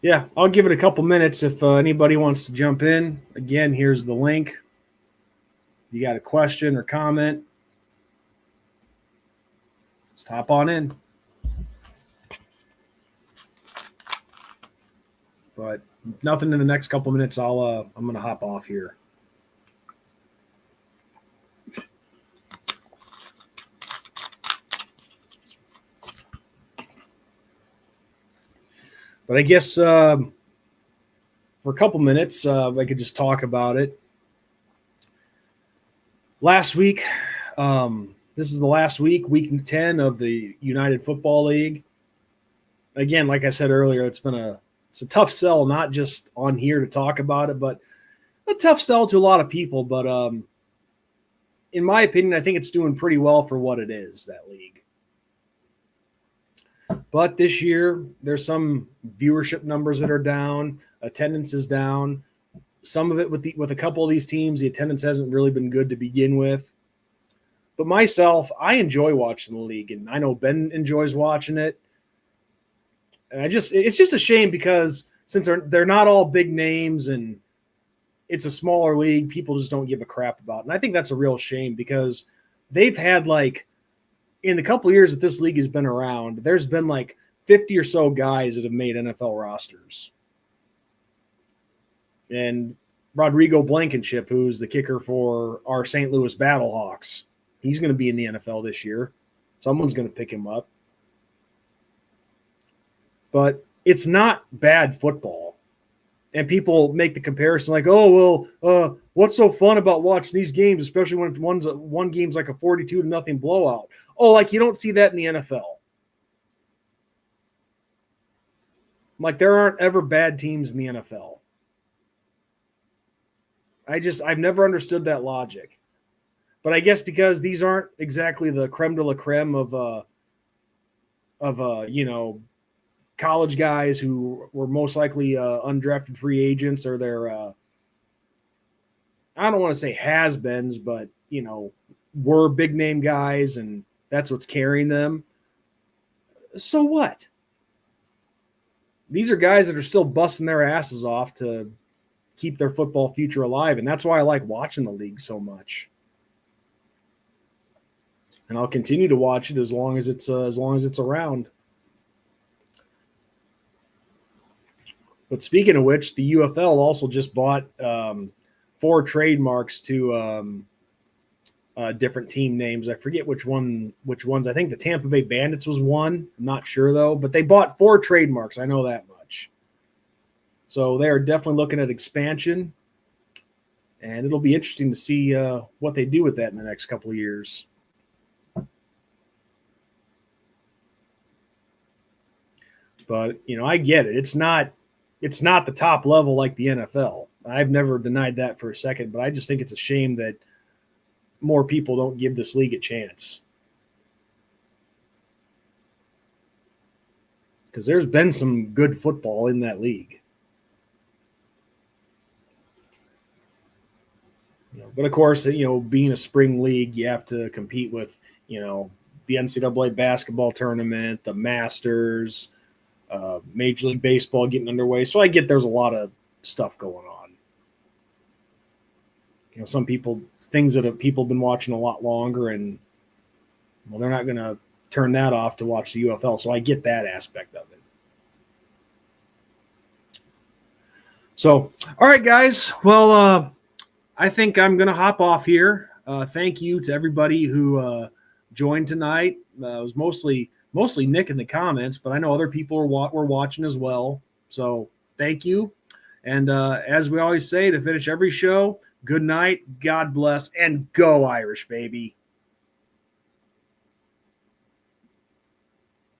yeah, I'll give it a couple minutes if anybody wants to jump in. Again, here's the link. If you got a question or comment, just hop on in. But nothing in the next couple minutes. I'm gonna hop off here. But I guess for a couple minutes, I could just talk about it. Last week, this is the last week 10 of the United Football League. Again, like I said earlier, it's a tough sell, not just on here to talk about it, but a tough sell to a lot of people. But in my opinion, I think it's doing pretty well for what it is, that league. But this year, there's some viewership numbers that are down. Attendance is down. Some of it with a couple of these teams, the attendance hasn't really been good to begin with. But myself, I enjoy watching the league, and I know Ben enjoys watching it. And it's just a shame because since they're not all big names and it's a smaller league, people just don't give a crap about it. And I think that's a real shame because they've had in the couple of years that this league has been around, there's been 50 or so guys that have made NFL rosters. And Rodrigo Blankenship, who's the kicker for our St. Louis Battlehawks, he's going to be in the NFL this year. Someone's going to pick him up. But it's not bad football. And people make the comparison what's so fun about watching these games, especially when one game's like a 42-0 blowout? Oh, you don't see that in the NFL. There aren't ever bad teams in the NFL. I've never understood that logic. But I guess because these aren't exactly the creme de la creme of college guys who were most likely undrafted free agents, or they're I don't want to say has-beens, but were big name guys, and that's what's carrying them. So what? These are guys that are still busting their asses off to keep their football future alive, and that's why I like watching the league so much. And I'll continue to watch it as long as it's around. But speaking of which, the UFL also just bought 4 trademarks to different team names. I forget which ones. I think the Tampa Bay Bandits was one. I'm not sure though, but they bought 4 trademarks. I know that much. So they are definitely looking at expansion, and it'll be interesting to see what they do with that in the next couple of years. But I get it. It's not the top level like the NFL. I've never denied that for a second, but I just think it's a shame that more people don't give this league a chance. Because there's been some good football in that league. But of course, being a spring league, you have to compete with, the NCAA basketball tournament, the Masters, Major League Baseball getting underway. So I get there's a lot of stuff going on. Things that people have been watching a lot longer, and they're not going to turn that off to watch the UFL. So I get that aspect of it. So, all right, guys. Well, I think I'm going to hop off here. Thank you to everybody who joined tonight. It was mostly Nick in the comments, but I know other people were watching as well. So thank you. And as we always say to finish every show, good night, God bless, and go Irish, baby.